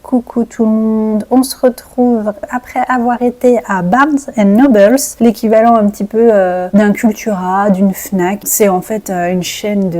Coucou tout le monde, on se retrouve après avoir été à Barnes & Nobles, l'équivalent un petit peu d'un Cultura, d'une Fnac. C'est en fait une chaîne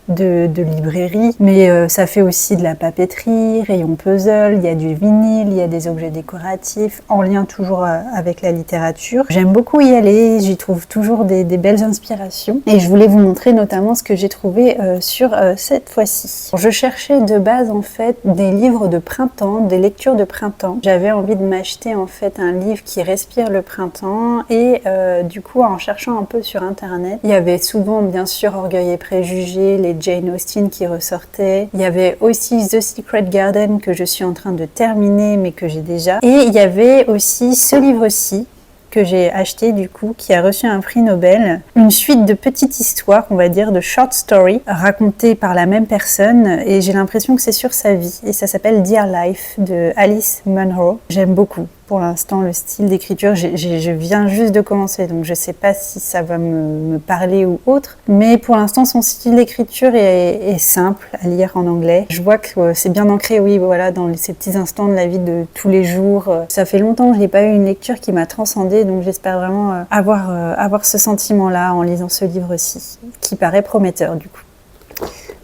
de librairie, mais ça fait aussi de la papeterie, rayon puzzle, il y a du vinyle, il y a des objets décoratifs, en lien toujours avec la littérature. J'aime beaucoup y aller, j'y trouve toujours des belles inspirations et je voulais vous montrer notamment ce que j'ai trouvé sur cette fois-ci. Je cherchais de base en fait des livres de printemps, des lectures de printemps. J'avais envie de m'acheter en fait un livre qui respire le printemps et du coup en cherchant un peu sur internet, il y avait souvent bien sûr Orgueil et Préjugés, les Jane Austen qui ressortaient. Il y avait aussi The Secret Garden que je suis en train de terminer mais que j'ai déjà. Et il y avait aussi ce livre-ci que j'ai acheté du coup, qui a reçu un prix Nobel. Une suite de petites histoires, on va dire, de short stories, racontées par la même personne, et j'ai l'impression que c'est sur sa vie. Et ça s'appelle Dear Life, de Alice Munro. J'aime beaucoup. Pour l'instant, le style d'écriture, je viens juste de commencer, donc je sais pas si ça va me parler ou autre, mais pour l'instant, son style d'écriture est simple à lire en anglais. Je vois que c'est bien ancré, oui, voilà, dans ces petits instants de la vie de tous les jours. Ça fait longtemps que je n'ai pas eu une lecture qui m'a transcendée, donc j'espère vraiment avoir ce sentiment-là en lisant ce livre-ci, qui paraît prometteur du coup.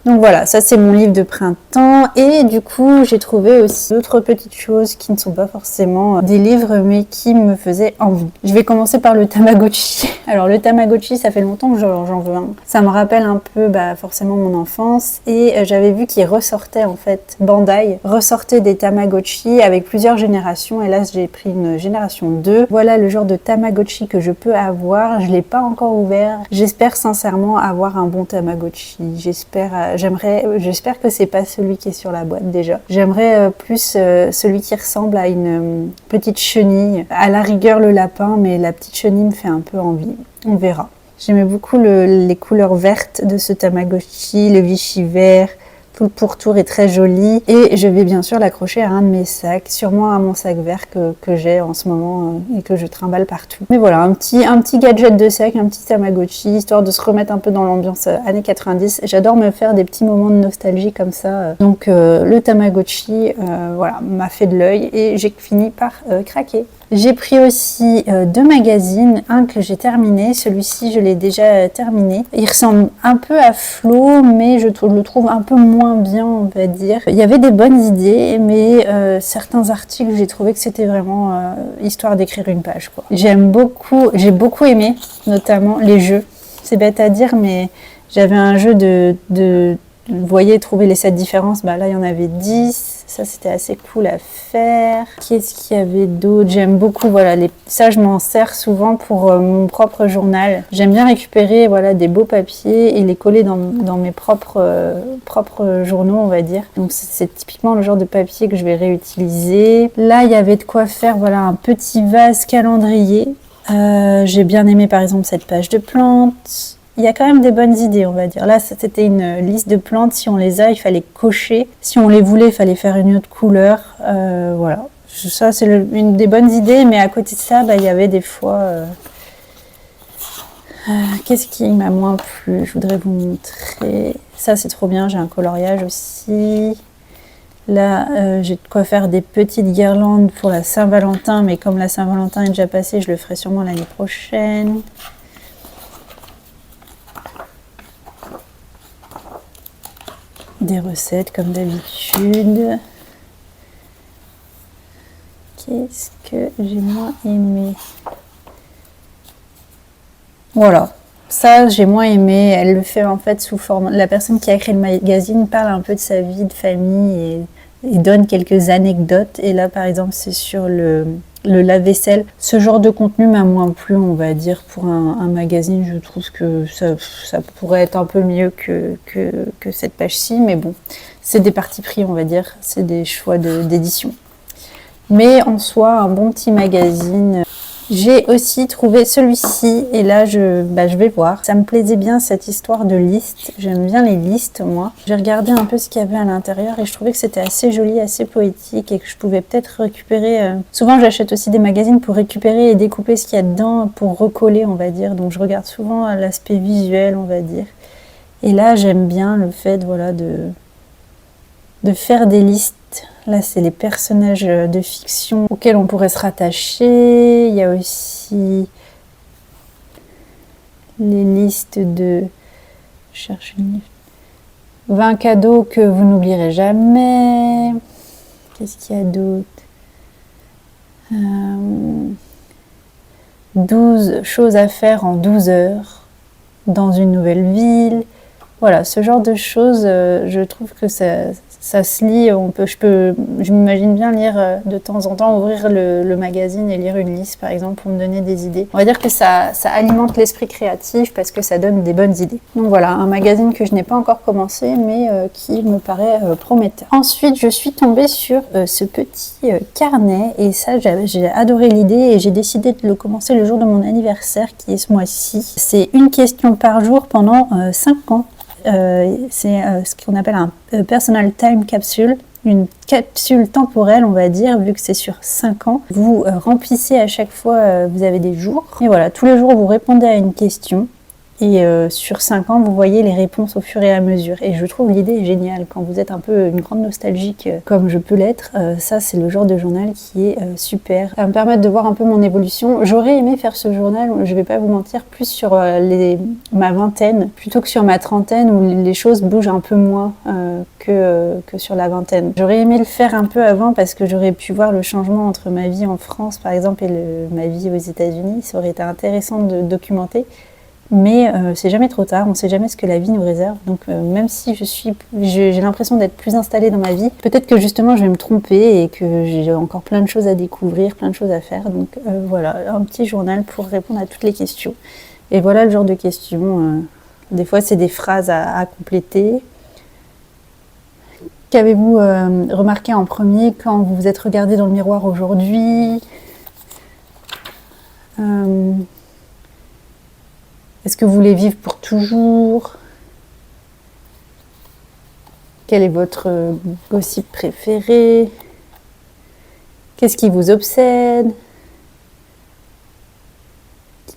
Donc voilà, ça c'est mon livre de printemps et du coup j'ai trouvé aussi d'autres petites choses qui ne sont pas forcément des livres mais qui me faisaient envie. Je vais commencer par le Tamagotchi. Alors le Tamagotchi, ça fait longtemps que j'en veux un. Ça me rappelle un peu forcément mon enfance et j'avais vu qu'il ressortait en fait, Bandai ressortait des Tamagotchi avec plusieurs générations et là j'ai pris une génération 2. Voilà le genre de Tamagotchi que je peux avoir, je l'ai pas encore ouvert. J'espère sincèrement avoir un bon Tamagotchi. J'espère que c'est pas celui qui est sur la boîte déjà. J'aimerais plus celui qui ressemble à une petite chenille. À la rigueur le lapin, mais la petite chenille me fait un peu envie. On verra. J'aimais beaucoup les couleurs vertes de ce Tamagotchi, le Vichy vert. Tout le pourtour est très joli et je vais bien sûr l'accrocher à un de mes sacs, sûrement à mon sac vert que j'ai en ce moment et que je trimballe partout. Mais voilà, un petit gadget de sac, un petit Tamagotchi, histoire de se remettre un peu dans l'ambiance années 90. J'adore me faire des petits moments de nostalgie comme ça. Donc le Tamagotchi voilà, m'a fait de l'œil et j'ai fini par craquer. J'ai pris aussi deux magazines, un que j'ai terminé, celui-ci je l'ai déjà terminé. Il ressemble un peu à Flo, mais je le trouve un peu moins bien, on va dire. Il y avait des bonnes idées, mais certains articles, j'ai trouvé que c'était vraiment histoire d'écrire une page, quoi. J'ai beaucoup aimé, notamment les jeux. C'est bête à dire, mais j'avais un jeu vous voyez, trouver les 7 différences, là il y en avait 10, ça c'était assez cool à faire. Qu'est-ce qu'il y avait d'autre? J'aime beaucoup, voilà, ça je m'en sers souvent pour mon propre journal. J'aime bien récupérer des beaux papiers et les coller dans mes propres journaux, on va dire. Donc c'est typiquement le genre de papier que je vais réutiliser. Là il y avait de quoi faire, un petit vase calendrier. J'ai bien aimé par exemple cette page de plantes. Il y a quand même des bonnes idées, on va dire. Là, c'était une liste de plantes. Si on les a, il fallait cocher. Si on les voulait, il fallait faire une autre couleur. Voilà. Ça, c'est une des bonnes idées. Mais à côté de ça, il y avait des fois... qu'est-ce qui m'a moins plu? Je voudrais vous montrer. Ça, c'est trop bien. J'ai un coloriage aussi. Là, j'ai de quoi faire des petites guirlandes pour la Saint-Valentin. Mais comme la Saint-Valentin est déjà passée, je le ferai sûrement l'année prochaine. Des recettes comme d'habitude. Qu'est-ce que j'ai moins aimé? Voilà, ça j'ai moins aimé. Elle le fait en fait sous forme. La personne qui a créé le magazine parle un peu de sa vie de famille et donne quelques anecdotes. Et là par exemple c'est sur le lave-vaisselle. Ce genre de contenu m'a moins plu, on va dire, pour un magazine. Je trouve que ça pourrait être un peu mieux que cette page-ci. Mais bon, c'est des partis pris, on va dire. C'est des choix d'édition. Mais en soi, un bon petit magazine. J'ai aussi trouvé celui-ci et là je vais voir. Ça me plaisait bien cette histoire de liste. J'aime bien les listes moi. J'ai regardé un peu ce qu'il y avait à l'intérieur et je trouvais que c'était assez joli, assez poétique et que je pouvais peut-être récupérer. Souvent j'achète aussi des magazines pour récupérer et découper ce qu'il y a dedans pour recoller on va dire. Donc je regarde souvent l'aspect visuel on va dire. Et là j'aime bien le fait voilà de faire des listes. Là, c'est les personnages de fiction auxquels on pourrait se rattacher. Il y a aussi les listes de... Je cherche une liste. 20 cadeaux que vous n'oublierez jamais. Qu'est-ce qu'il y a d'autre 12 choses à faire en 12 heures dans une nouvelle ville. Voilà, ce genre de choses, je trouve que ça se lit, je m'imagine bien lire de temps en temps, ouvrir le magazine et lire une liste par exemple pour me donner des idées. On va dire que ça alimente l'esprit créatif parce que ça donne des bonnes idées. Donc voilà, un magazine que je n'ai pas encore commencé mais qui me paraît prometteur. Ensuite, je suis tombée sur ce petit carnet et ça j'ai adoré l'idée et j'ai décidé de le commencer le jour de mon anniversaire qui est ce mois-ci. C'est une question par jour pendant 5 ans. C'est ce qu'on appelle un personal time capsule, une capsule temporelle on va dire, vu que c'est sur 5 ans. Vous remplissez à chaque fois, vous avez des jours, et voilà, tous les jours vous répondez à une question, et sur 5 ans vous voyez les réponses au fur et à mesure. Et je trouve l'idée géniale, quand vous êtes un peu une grande nostalgique comme je peux l'être, ça c'est le genre de journal qui est super. Ça va me permettre de voir un peu mon évolution. J'aurais aimé faire ce journal, je vais pas vous mentir, plus sur ma vingtaine, plutôt que sur ma trentaine où les choses bougent un peu moins que sur la vingtaine. J'aurais aimé le faire un peu avant parce que j'aurais pu voir le changement entre ma vie en France par exemple et ma vie aux États-Unis. Ça aurait été intéressant de documenter. Mais c'est jamais trop tard, on ne sait jamais ce que la vie nous réserve. Donc même si j'ai l'impression d'être plus installée dans ma vie, peut-être que justement je vais me tromper et que j'ai encore plein de choses à découvrir, plein de choses à faire. Donc voilà, un petit journal pour répondre à toutes les questions. Et voilà le genre de questions. Des fois c'est des phrases à compléter. Qu'avez-vous remarqué en premier quand vous vous êtes regardé dans le miroir aujourd'hui ? Est-ce que vous voulez vivre pour toujours ? Quel est votre gossip préféré ? Qu'est-ce qui vous obsède ?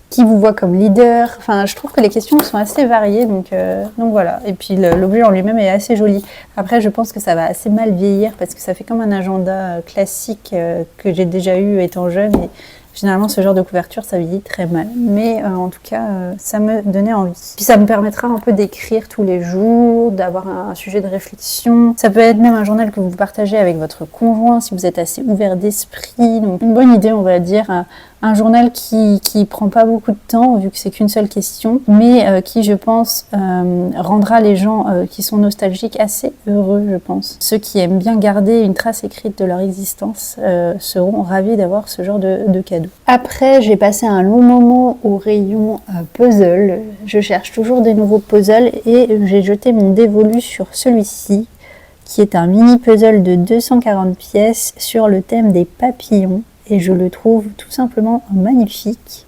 Qui vous voit comme leader ? Enfin, je trouve que les questions sont assez variées, donc voilà. Et puis l'objet en lui-même est assez joli. Après, je pense que ça va assez mal vieillir parce que ça fait comme un agenda classique que j'ai déjà eu étant jeune. Et généralement, ce genre de couverture, ça vieillit très mal. Mais en tout cas, ça me donnait envie. Puis ça me permettra un peu d'écrire tous les jours, d'avoir un sujet de réflexion. Ça peut être même un journal que vous partagez avec votre conjoint si vous êtes assez ouvert d'esprit. Donc une bonne idée, on va dire. Un journal qui prend pas beaucoup de temps, vu que c'est qu'une seule question, mais qui, je pense, rendra les gens qui sont nostalgiques assez heureux, je pense. Ceux qui aiment bien garder une trace écrite de leur existence seront ravis d'avoir ce genre de cadeau. Après, j'ai passé un long moment au rayon puzzle. Je cherche toujours des nouveaux puzzles et j'ai jeté mon dévolu sur celui-ci, qui est un mini puzzle de 240 pièces sur le thème des papillons. Et je le trouve tout simplement magnifique.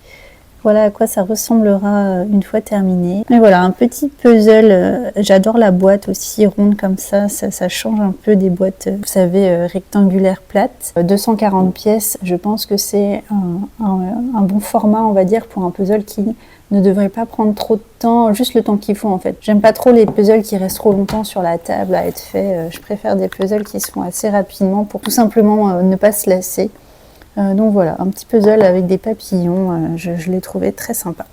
Voilà à quoi ça ressemblera une fois terminé. Mais voilà, un petit puzzle. J'adore la boîte aussi ronde comme ça. Ça change un peu des boîtes, vous savez, rectangulaires plates. 240 pièces, je pense que c'est un bon format, on va dire, pour un puzzle qui ne devrait pas prendre trop de temps, juste le temps qu'il faut en fait. J'aime pas trop les puzzles qui restent trop longtemps sur la table à être faits. Je préfère des puzzles qui se font assez rapidement pour tout simplement ne pas se lasser. Donc voilà, un petit puzzle avec des papillons, je l'ai trouvé très sympa.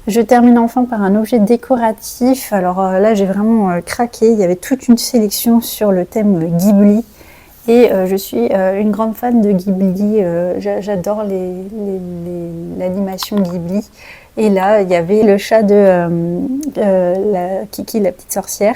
Je termine enfin par un objet décoratif. Alors là, j'ai vraiment craqué. Il y avait toute une sélection sur le thème Ghibli. Et je suis une grande fan de Ghibli. J'adore l'animation Ghibli. Et là, il y avait le chat de Kiki, la petite sorcière.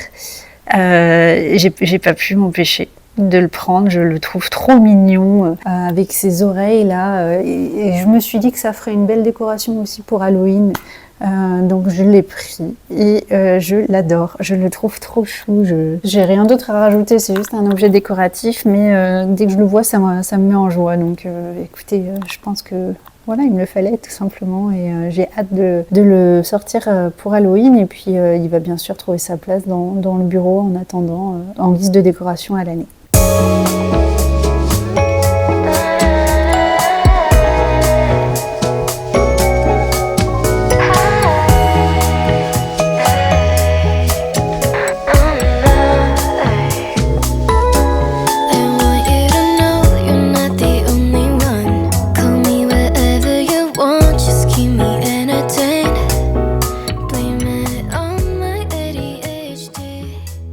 J'ai pas pu m'empêcher de le prendre, je le trouve trop mignon avec ses oreilles là et je me suis dit que ça ferait une belle décoration aussi pour Halloween, donc je l'ai pris et je l'adore, je le trouve trop chou. J'ai rien d'autre à rajouter, c'est juste un objet décoratif, mais dès que je le vois ça me met en joie, donc écoutez, je pense que voilà, il me le fallait tout simplement et j'ai hâte de le sortir pour Halloween et puis il va bien sûr trouver sa place dans le bureau en attendant, en guise de décoration à l'année.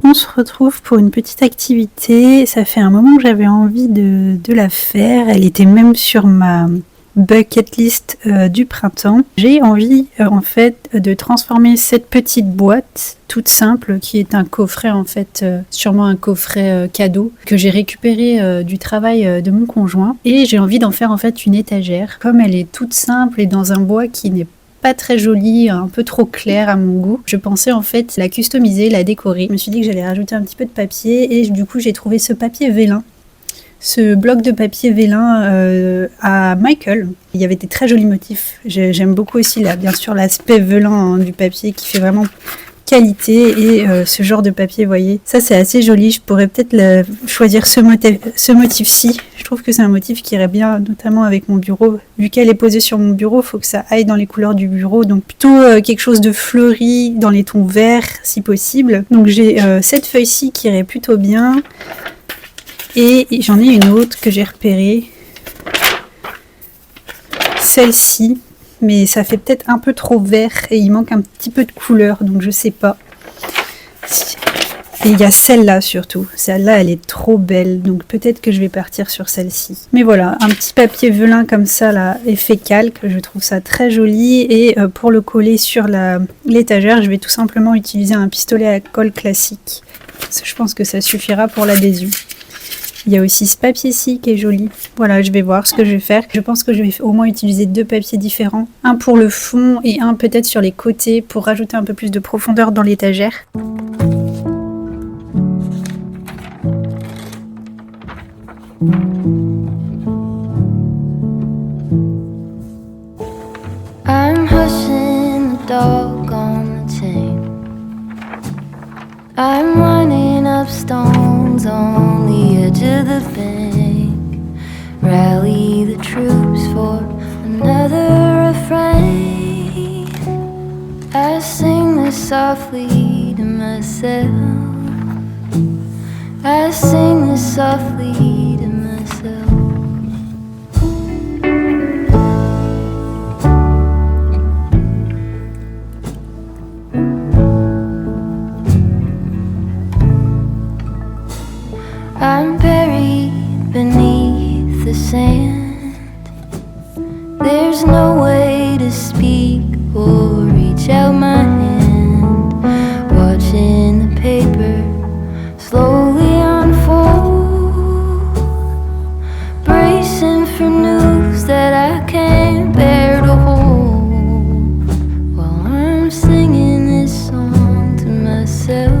On se retrouve pour une petite activité. Ça fait un moment que j'avais envie de la faire. Elle était même sur ma bucket list du printemps. J'ai envie en fait de transformer cette petite boîte toute simple qui est un coffret en fait, sûrement un coffret cadeau que j'ai récupéré du travail de mon conjoint, et j'ai envie d'en faire en fait une étagère. Comme elle est toute simple et dans un bois qui n'est pas très jolie, un peu trop claire à mon goût, je pensais en fait la customiser, la décorer. Je me suis dit que j'allais rajouter un petit peu de papier et du coup j'ai trouvé ce papier vélin, ce bloc de papier vélin à Michael. Il y avait des très jolis motifs. J'aime beaucoup aussi bien sûr l'aspect vélin du papier qui fait vraiment qualité, et ce genre de papier, vous voyez, ça c'est assez joli. Je pourrais peut-être choisir ce motif-ci. Je trouve que c'est un motif qui irait bien notamment avec mon bureau. Vu qu'elle est posée sur mon bureau, il faut que ça aille dans les couleurs du bureau, donc plutôt quelque chose de fleuri dans les tons verts si possible. Donc j'ai cette feuille-ci qui irait plutôt bien, et j'en ai une autre que j'ai repérée, celle-ci, mais ça fait peut-être un peu trop vert et il manque un petit peu de couleur, donc je sais pas. Et il y a celle-là surtout. Celle-là, elle est trop belle, donc peut-être que je vais partir sur celle-ci. Mais voilà, un petit papier velin comme ça, là, effet calque, je trouve ça très joli. Et pour le coller sur l'étagère, je vais tout simplement utiliser un pistolet à colle classique. Je pense que ça suffira pour l'adhésion. Il y a aussi ce papier-ci qui est joli. Voilà, je vais voir ce que je vais faire. Je pense que je vais au moins utiliser 2 papiers différents. Un pour le fond et un peut-être sur les côtés pour rajouter un peu plus de profondeur dans l'étagère. I'm hushing the dog on the chain. I'm running up stones on the edge of the bank. Rally the troops for another refrain. I sing this softly to myself. I sing this softly to myself. I'm buried beneath the sand. There's no way to speak or reach out my hand. Watching the paper slowly unfold, bracing for news that I can't bear to hold, while I'm singing this song to myself.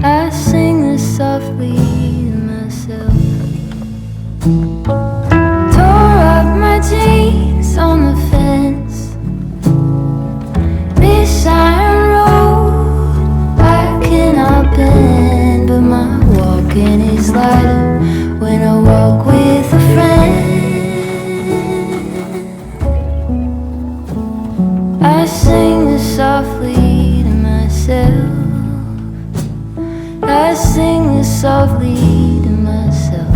I sing this softly to myself. Tore up my jeans on the fence. This iron road I cannot bend, but my walking is lighter when I walk with a friend. I sing this softly to myself. I sing this softly to myself.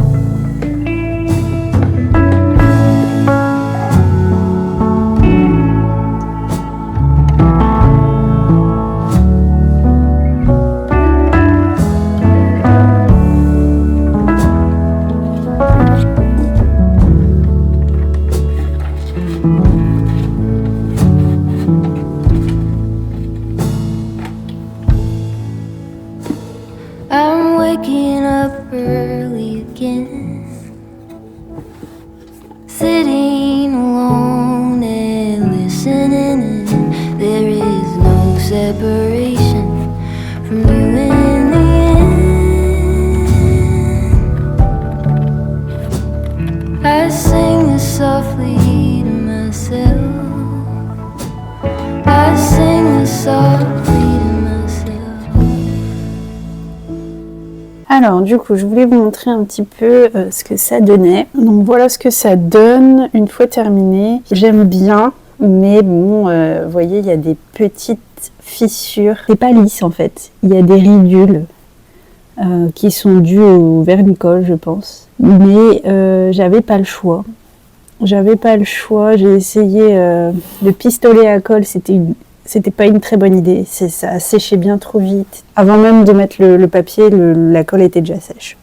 early again, sitting alone and listening, and there is no separation from you in the end. I sing this softly to myself, I sing this softly to myself. Alors du coup je voulais vous montrer un petit peu ce que ça donnait. Donc voilà ce que ça donne une fois terminé. J'aime bien, mais bon, vous voyez il y a des petites fissures. C'est pas lisse en fait, il y a des ridules qui sont dues au vernicole je pense. Mais j'avais pas le choix. J'ai essayé le pistolet à colle, c'était pas une très bonne idée. Ça a séché bien trop vite. Avant même de mettre le papier, la colle était déjà sèche.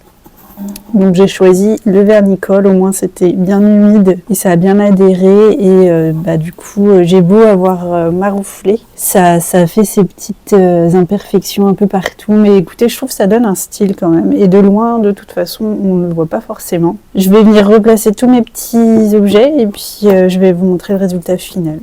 Donc j'ai choisi le vernicole, au moins c'était bien humide et ça a bien adhéré. Et du coup, j'ai beau avoir marouflé, ça a fait ces petites imperfections un peu partout. Mais écoutez, je trouve que ça donne un style quand même. Et de loin, de toute façon, on ne le voit pas forcément. Je vais venir replacer tous mes petits objets et puis je vais vous montrer le résultat final.